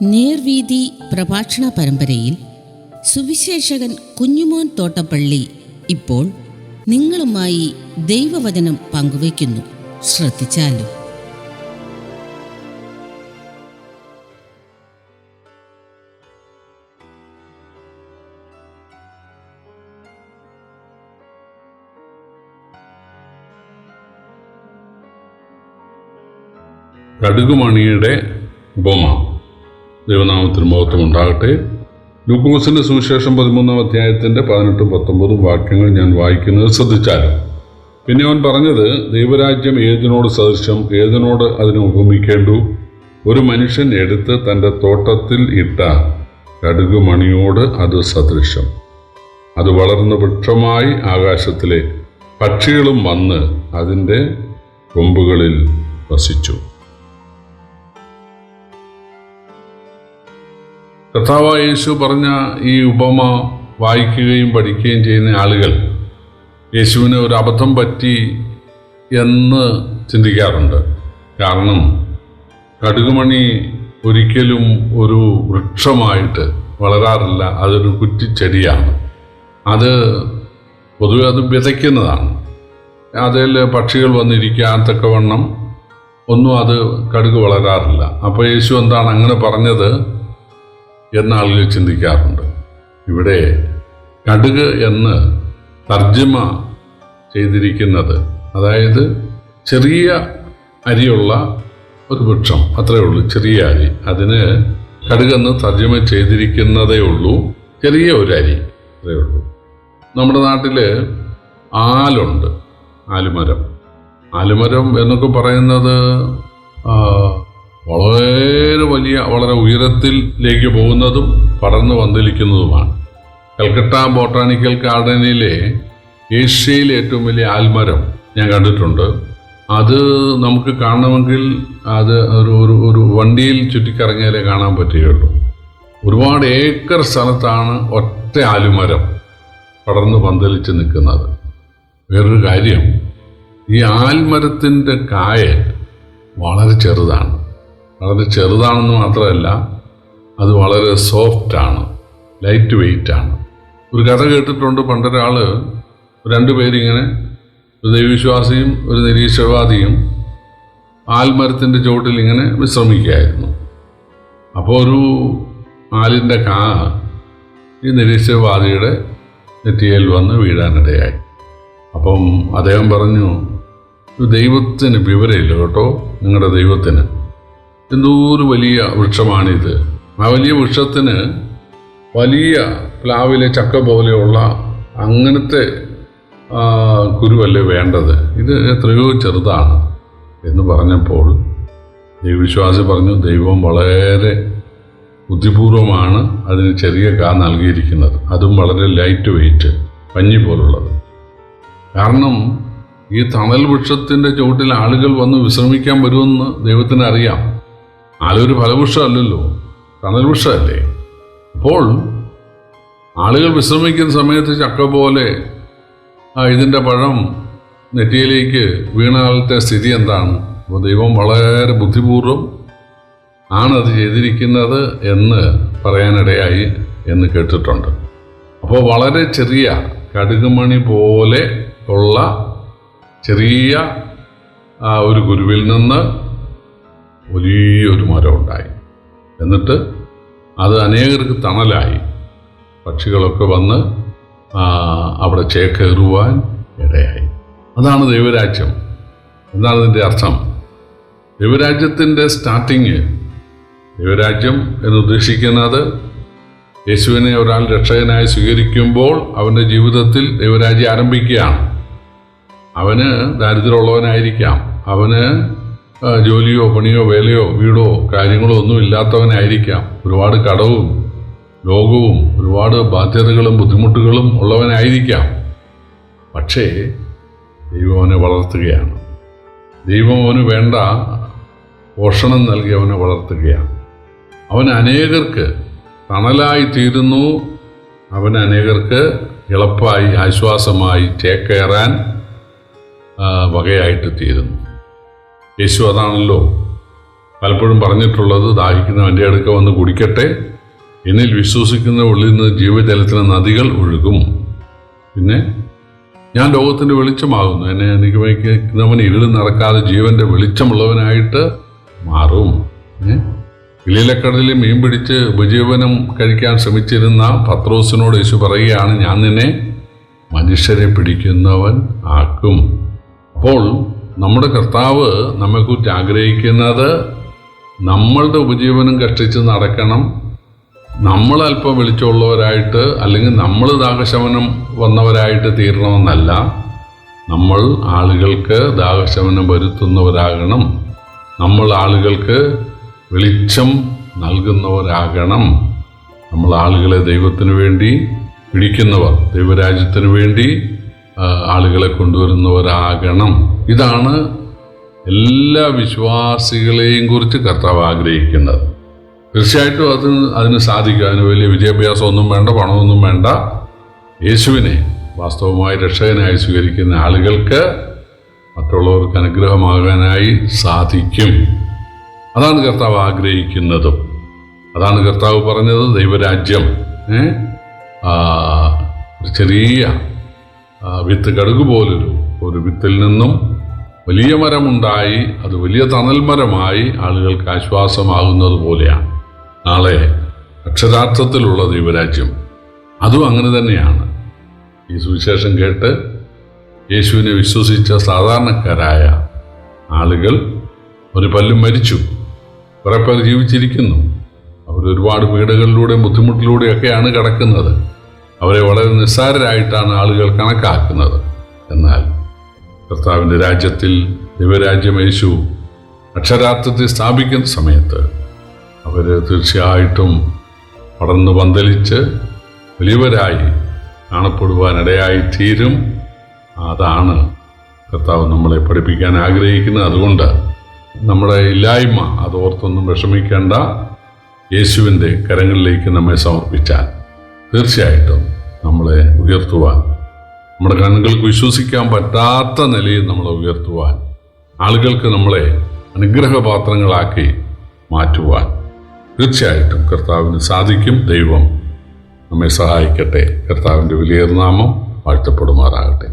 നേർവീതി പ്രഭാഷണ പരമ്പരയിൽ സുവിശേഷകൻ കുഞ്ഞുമോൻ തോട്ടപ്പള്ളി ഇപ്പോൾ നിങ്ങളുമായി ദൈവവചനം പങ്കുവയ്ക്കുന്നു. ശ്രദ്ധിച്ചാലും. കടുകുമണിയുടെ ഉപമ. ദൈവനാമത്തിന് മഹത്വം ഉണ്ടാകട്ടെ. ലൂക്കോസിന്റെ സുവിശേഷം 13-ാം അധ്യായത്തിന്റെ 18-19 വാക്യങ്ങൾ ഞാൻ വായിക്കുന്നത് ശ്രദ്ധിച്ചാലും. പിന്നെ അവൻ പറഞ്ഞത്, ദൈവരാജ്യം ഏതിനോട് സദൃശം, ഏതിനോട് അതിനെ ഉപമിക്കേണ്ടു? ഒരു മനുഷ്യൻ എടുത്ത് തൻ്റെ തോട്ടത്തിൽ ഇട്ട കടുകുമണിയോട് അത് സദൃശം. അത് വളർന്ന വൃക്ഷമായി ആകാശത്തിലെ പക്ഷികളും വന്ന് അതിൻ്റെ കൊമ്പുകളിൽ വസിച്ചു. കർത്താവായ യേശു പറഞ്ഞ ഈ ഉപമ വായിക്കുകയും പഠിക്കുകയും ചെയ്യുന്ന ആളുകൾ യേശുവിന് ഒരു അബദ്ധം പറ്റി എന്ന് ചിന്തിക്കാറുണ്ട്. കാരണം കടുകുമണി ഒരിക്കലും ഒരു വൃക്ഷമായിട്ട് വളരാറില്ല. അതൊരു കുറ്റിച്ചെടിയാണ്. അത് പൊതുവെ അത് വിതയ്ക്കുന്നതാണ്. അതിൽ പക്ഷികൾ വന്നിരിക്കാത്തക്കവണ്ണം ഒന്നും അത് കടുക് വളരാറില്ല. അപ്പോൾ യേശു എന്താണ് അങ്ങനെ പറഞ്ഞത് എന്ന ആളുകൾ ചിന്തിക്കാറുണ്ട്. ഇവിടെ കടുക് എന്ന് തർജ്ജമ ചെയ്തിരിക്കുന്നത്, അതായത് ചെറിയ അരിയുള്ള ഒരു വൃക്ഷം, അത്രയേ ഉള്ളൂ, ചെറിയ അരി. അതിന് കടുകെന്ന് തർജ്ജമ ചെയ്തിരിക്കുന്നതേ ഉള്ളൂ, ചെറിയ ഒരു അരി, അത്രയേ ഉള്ളൂ. നമ്മുടെ നാട്ടിൽ ആലുണ്ട്, ആലുമരം. ആലുമരം എന്നൊക്കെ പറയുന്നത് വളരെ വലിയ, വളരെ ഉയരത്തിലേക്ക് പോകുന്നതും പടർന്നു പന്തലിക്കുന്നതുമാണ്. കൽക്കട്ട ബോട്ടാണിക്കൽ ഗാർഡനിലെ ഏഷ്യയിലെ ഏറ്റവും വലിയ ആൽമരം ഞാൻ കണ്ടിട്ടുണ്ട്. അത് നമുക്ക് കാണണമെങ്കിൽ അത് ഒരു വണ്ടിയിൽ ചുറ്റിക്കറങ്ങിയാലേ കാണാൻ പറ്റുകയുള്ളൂ. ഒരുപാട് ഏക്കർ സ്ഥലത്താണ് ഒറ്റ ആലുമരം പടർന്നു പന്തലിച്ച് നിൽക്കുന്നത്. വേറൊരു കാര്യം, ഈ ആൽമരത്തിൻ്റെ കായ വളരെ ചെറുതാണ്. വളരെ ചെറുതാണെന്ന് മാത്രമല്ല, അത് വളരെ സോഫ്റ്റാണ്, ലൈറ്റ് വെയ്റ്റാണ്. ഒരു കഥ കേട്ടിട്ടുണ്ട്. പണ്ടൊരാൾ, രണ്ടുപേരിങ്ങനെ, ഒരു ദൈവവിശ്വാസിയും ഒരു നിരീശ്വരവാദിയും ആൽമരത്തിൻ്റെ ചുവട്ടിൽ ഇങ്ങനെ വിശ്രമിക്കുകയായിരുന്നു. അപ്പോൾ ഒരു ആലിൻ്റെ കാ ഈ നിരീശ്വരവാദിയുടെ നെറ്റിയിൽ വന്ന് വീഴാനിടയായി. അപ്പം അദ്ദേഹം പറഞ്ഞു, ദൈവത്തിന് വിവരമില്ല കേട്ടോ, നിങ്ങളുടെ ദൈവത്തിന്. എന്തോരു വലിയ വൃക്ഷമാണിത്. ആ വലിയ വൃക്ഷത്തിന് വലിയ പ്ലാവിലെ ചക്ക പോലെയുള്ള അങ്ങനത്തെ കുരുവല്ലേ വേണ്ടത്, ഇത് എത്രയോ ചെറുതാണ് എന്ന് പറഞ്ഞപ്പോൾ ദൈവവിശ്വാസി പറഞ്ഞു, ദൈവം വളരെ ബുദ്ധിപൂർവമാണ് അതിന് ചെറിയ കാ നൽകിയിരിക്കുന്നത്, അതും വളരെ ലൈറ്റ് വെയ്റ്റ്, പഞ്ഞി പോലുള്ളത്. കാരണം ഈ തണൽ വൃക്ഷത്തിൻ്റെ ചുവട്ടിൽ ആളുകൾ വന്ന് വിശ്രമിക്കാൻ വരുമെന്ന് ദൈവത്തിന് അറിയാം. ആളൊരു ഫലവൃക്ഷമല്ലല്ലോ, തണൽ വൃക്ഷമല്ലേ. അപ്പോൾ ആളുകൾ വിശ്രമിക്കുന്ന സമയത്ത് ചക്ക പോലെ ഇതിൻ്റെ പഴം നെറ്റിയിലേക്ക് വീണാലത്തെ സ്ഥിതി എന്താണ്? അപ്പോൾ ദൈവം വളരെ ബുദ്ധിപൂർവം ആണത് ചെയ്തിരിക്കുന്നത് എന്ന് പറയാനിടയായി എന്ന് കേട്ടിട്ടുണ്ട്. അപ്പോൾ വളരെ ചെറിയ കടുകുമണി പോലെ ഉള്ള ചെറിയ ഒരു കുരുവിൽ നിന്ന് വലിയൊരു മരം ഉണ്ടായി. എന്നിട്ട് അത് അനേകർക്ക് തണലായി. പക്ഷികളൊക്കെ വന്ന് അവിടെ ചേക്കേറുവാൻ ഇടയായി. അതാണ് ദൈവരാജ്യം. എന്താണ് ഇതിൻ്റെ അർത്ഥം? ദൈവരാജ്യത്തിൻ്റെ സ്റ്റാർട്ടിങ്, ദൈവരാജ്യം എന്നുദ്ദേശിക്കുന്നത് യേശുവിനെ ഒരാൾ രക്ഷകനായി സ്വീകരിക്കുമ്പോൾ അവൻ്റെ ജീവിതത്തിൽ ദൈവരാജ്യം ആരംഭിക്കുകയാണ്. അവന് ദാരിദ്ര്യമുള്ളവനായിരിക്കാം, അവന് ജോലിയോ പണിയോ വേലയോ വീടോ കാര്യങ്ങളോ ഒന്നും ഇല്ലാത്തവനായിരിക്കാം, ഒരുപാട് കടവും രോഗവും ഒരുപാട് ബാധ്യതകളും ബുദ്ധിമുട്ടുകളും ഉള്ളവനായിരിക്കാം. പക്ഷേ ദൈവം അവനെ വളർത്തുകയാണ്. ദൈവം അവന് വേണ്ട പോഷണം നൽകി അവനെ വളർത്തുകയാണ്. അവൻ അനേകർക്ക് തണലായി തീരുന്നു. അവൻ അനേകർക്ക് എളുപ്പമായി, ആശ്വാസമായി ചേക്കേറാൻ വകയായിട്ട് തീരുന്നു. യേശു അതാണല്ലോ പലപ്പോഴും പറഞ്ഞിട്ടുള്ളത്, ദാഹിക്കുന്നവൻ്റെ അടുക്ക വന്ന് കുടിക്കട്ടെ, എന്നിൽ വിശ്വസിക്കുന്ന ഉള്ളിൽ നിന്ന് ജീവജലത്തിന് നദികൾ ഒഴുകും. പിന്നെ ഞാൻ ലോകത്തിൻ്റെ വെളിച്ചമാകുന്നു, എന്നെ അനുഗമിക്കുന്നവൻ ഇരുളിൽ നടക്കാതെ ജീവൻ്റെ വെളിച്ചമുള്ളവനായിട്ട് മാറും. ഗലീലക്കടലിൽ മീൻ പിടിച്ച് ഉപജീവനം കഴിക്കാൻ ശ്രമിച്ചിരുന്ന പത്രോസിനോട് യേശു പറയുകയാണ്, ഞാൻ നിന്നെ മനുഷ്യരെ പിടിക്കുന്നവൻ ആക്കും. അപ്പോൾ നമ്മുടെ കർത്താവ് നമ്മെക്കുറിച്ച് ആഗ്രഹിക്കുന്നത് നമ്മളുടെ ഉപജീവനം കഷ്ടിച്ച് നടക്കണം, നമ്മൾ അല്പം വെളിച്ചമുള്ളവരായിട്ട് അല്ലെങ്കിൽ നമ്മൾ ദാഹശമനം വന്നവരായിട്ട് തീരണമെന്നല്ല, നമ്മൾ ആളുകൾക്ക് ദാഹശമനം വരുത്തുന്നവരാകണം, നമ്മൾ ആളുകൾക്ക് വെളിച്ചം നൽകുന്നവരാകണം, നമ്മൾ ആളുകളെ ദൈവത്തിനു വേണ്ടി പിടിക്കുന്നവർ, ദൈവരാജ്യത്തിനു വേണ്ടി ആളുകളെ കൊണ്ടുവരുന്നവരാകണം. ഇതാണ് എല്ലാ വിശ്വാസികളെയും കുറിച്ച് കർത്താവ് ആഗ്രഹിക്കുന്നത്. തീർച്ചയായിട്ടും അതിന് സാധിക്കും. അതിന് വലിയ വിദ്യാഭ്യാസമൊന്നും വേണ്ട, പണമൊന്നും വേണ്ട. യേശുവിനെ വാസ്തവമായി രക്ഷകനായി സ്വീകരിക്കുന്ന ആളുകൾക്ക് മറ്റുള്ളവർക്ക് അനുഗ്രഹമാകാനായി സാധിക്കും. അതാണ് കർത്താവ് ആഗ്രഹിക്കുന്നതും. അതാണ് കർത്താവ് പറഞ്ഞത്, ദൈവരാജ്യം ഒരു ചെറിയ വിത്ത്, കടുക് പോലൊരു വിത്തിൽ നിന്നും വലിയ മരമുണ്ടായി, അത് വലിയ തണൽ മരമായി ആളുകൾക്ക് ആശ്വാസമാകുന്നത് പോലെയാണ് നാളെ അക്ഷരാർത്ഥത്തിലുള്ള ദൈവരാജ്യം. അതും അങ്ങനെ തന്നെയാണ്. ഈ സുവിശേഷം കേട്ട് യേശുവിനെ വിശ്വസിച്ച സാധാരണക്കാരായ ആളുകൾ ഒരു പല്ലും മരിച്ചു, കുറേ പേർ ജീവിച്ചിരിക്കുന്നു. അവരൊരുപാട് പീഡകളിലൂടെയും ബുദ്ധിമുട്ടിലൂടെയൊക്കെയാണ് കിടക്കുന്നത്. അവരെ വളരെ നിസ്സാരരായിട്ടാണ് ആളുകൾ കണക്കാക്കുന്നത്. എന്നാൽ കർത്താവിൻ്റെ രാജ്യത്തിൽ, ദൈവരാജ്യം യേശു അക്ഷരാർത്ഥത്തിൽ സ്ഥാപിക്കുന്ന സമയത്ത് അവർ തീർച്ചയായിട്ടും പടർന്നു പന്തലിച്ച് വലിയവരായി കാണപ്പെടുവാനിടയായി തീരും. അതാണ് കർത്താവ് നമ്മളെ പഠിപ്പിക്കാൻ ആഗ്രഹിക്കുന്നത്. അതുകൊണ്ട് നമ്മുടെ ഇല്ലായ്മ അതോർത്തൊന്നും വിഷമിക്കേണ്ട. യേശുവിൻ്റെ കരങ്ങളിലേക്ക് നമ്മെ സമർപ്പിച്ചാൽ തീർച്ചയായിട്ടും നമ്മളെ ഉയർത്തുവാൻ, നമ്മുടെ കണ്ണുകൾക്ക് വിശ്വസിക്കാൻ പറ്റാത്ത നിലയിൽ നമ്മളെ ഉയർത്തുവാൻ, ആളുകൾക്ക് നമ്മളെ അനുഗ്രഹപാത്രങ്ങളാക്കി മാറ്റുവാൻ തീർച്ചയായിട്ടും കർത്താവിന് സാധിക്കും. ദൈവം നമ്മെ സഹായിക്കട്ടെ. കർത്താവിൻ്റെ വലിയ നാമം വാഴ്ത്തപ്പെടുമാറാകട്ടെ.